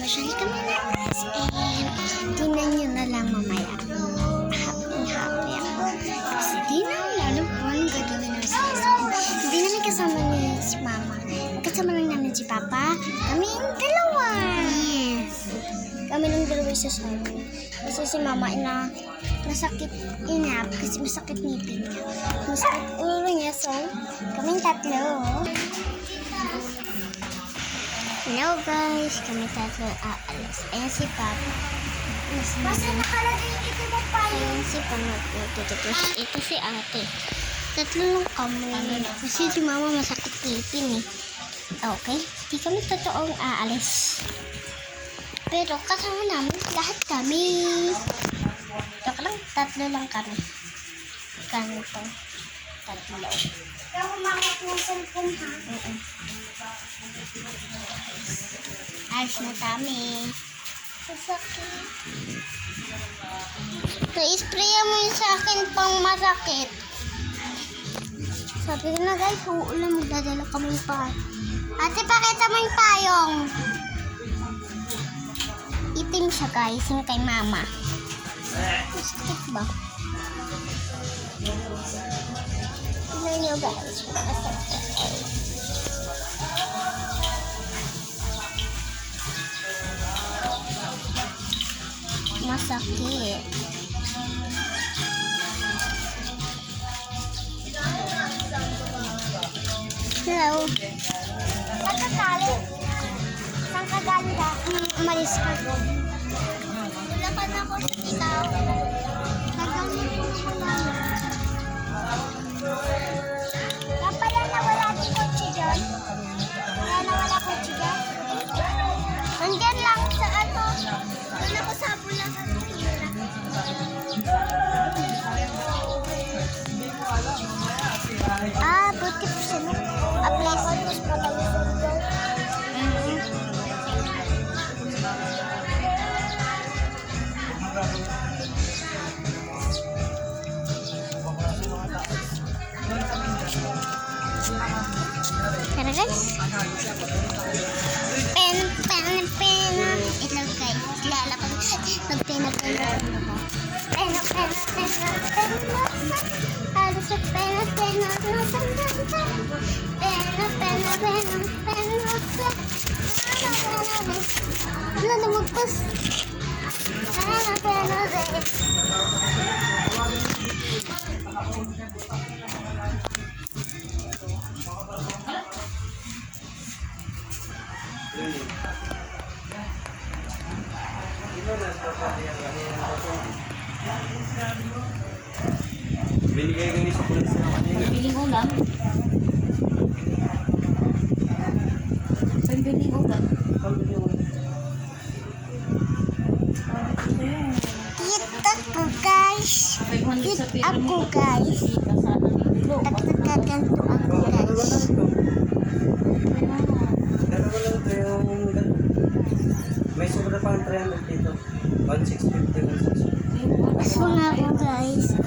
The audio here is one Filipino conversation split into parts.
Namasyal kami ng SM. Tingnan nyo na lang mamaya. Happy ako. Kasi di na wala alam kung anong gagawin namin sa SM. Hindi namin kasama ni si Mama. Kasama lang namin si Papa. Kaming dalawa. Yes. Kami lang dalawa sa sabi. Kasi si Mama nasakit inap kasi masakit ngipin niya. Masakit ulo niya. So, kaming tatlo. Hello guys, kami tatlo aalis. Ayan si Papa. Basta nakalagay ito mo pa yun. Ayan si Papa. Ito si ate. Tatlo lang kami. Kasi si Mama masakit ngipin eh. Okay, di kami totoong aalis. Pero kasama namin lahat kami. Joke lang, tatlo lang kami. Ganito. Tatlo. Kaya kumakot ng cellphone ha? Ayos na kami. Sasakit. Na-sprayan mo yun sa akin pang masakit. Sabi ko na guys, uulan magdadala kami pa. Ate, pakita mo yung payong. Itim siya guys, yung kay Mama. Masakit ba? Tignan nyo guys. Masakit. Masakit. Hello. Saan ka galing? Saan ka galing ka? Umalis ka doon. Wala ka na ako sa kita. Nagaling ko na lang. Kapala na wala di kotse dyan? Kaya na wala kotse dyan? Nandyan lang sa ano. Doon ako sa Bulacan. Buti po siya no? Aplas. Tara guys. Pen. Ito guys. Lalakad. Magpena. Halos sa pena. Wala na magpas. Binigay kami sa pulis na kanina. Biling ulam. Saan biling ulam? Kita ko guys. Kita ako guys. Tagtaganto ako guys. Dalawa lang ito yung may sobra pang 300 dito. 1,650. Mas mga ako guys.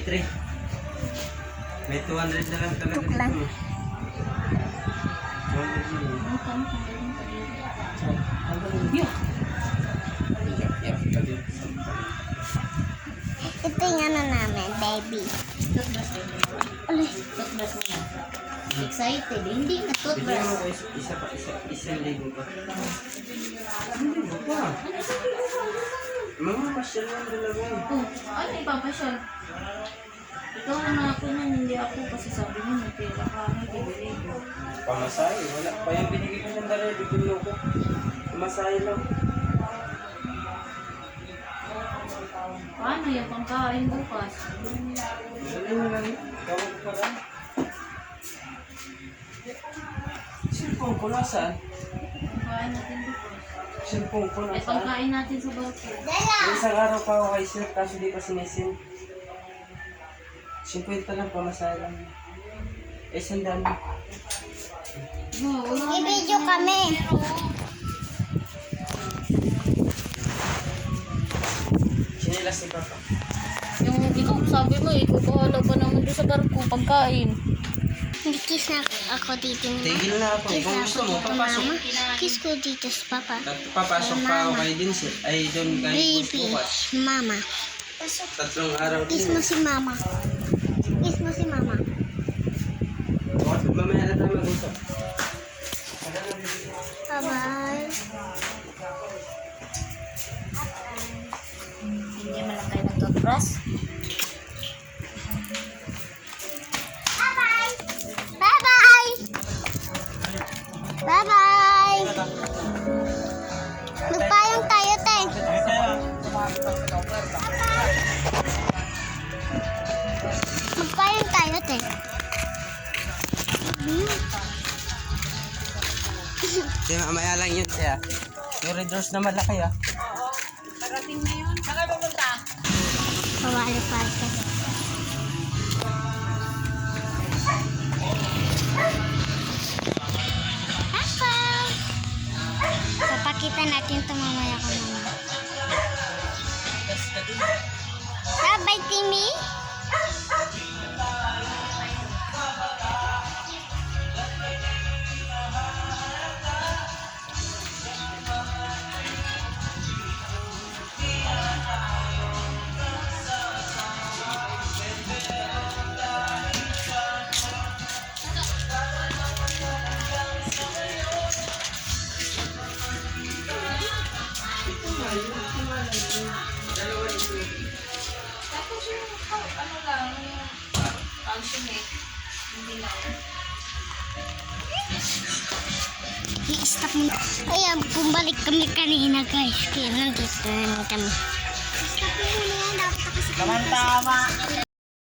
Three. May 200 na lang talaga Tuk lang. dito. 200 na lang. Ito yung ano namin, baby. Alay. Toothbrush mo na. Excited. Hindi na Bigyan toothbrush. mo ko isang libo pa. Hindi mo pa. Mga pasyal lang dalawa. Oh, ano ipapasyal? Ikaw na ako nun, hindi ako kasi sabi mo, may pera ka, may bibili ko. Pamasahe, wala pa yung binigay ko ng dalawa, bibili ko. Pamasahe lang. Paano yung pangkain bukas? Dali mo lang, tawag ka lang. Cellphone ko nasaan? Pangkain natin bukas. Cellphone ko Ay, nasaan? pangkain natin sa bato. Yung isang araw pa ako kay sir, kaso di pa sinisin. 50 lang pamasahe lang. Eh, sandaan mo. I-video kami. Sinilas ni Papa. Yung ikaw, sabi mo, ikaw bahala pa naman doon sa barko, pagkain. Kiss na ako dito ni Tigil na ako. Kiss Kung na gusto ako mo, dito, papasok. mama. Kiss ko dito sa papa. Papasok pa ako kay Dinsi. Ay, doon kay Baby, bukas. mama. 3 araw Kiss din. mo si mama. Kiss mo si mama. Bukas, mamaya na tayo mag-usap. Bye-bye. Hindi man lang kayo nag-toothbrush. Bye-bye. Bye-bye. Bye-bye. Magpayong tayo, te. Magpayong tayo, te. Kaya mamaya lang yun siya. Yung red doors na malaki ah. Kawali pa ito. Papa! Papakita natin ito mamaya ko naman. Bye-bye, Timmy! Tapos yung, ano lang, yung calciumate, hindi lang. I-stop mo. Ayan, bumalik kami kanina, guys. Kaya nandito na kami. Stop mo muna yan. Dapat ako sa kanila. Tama.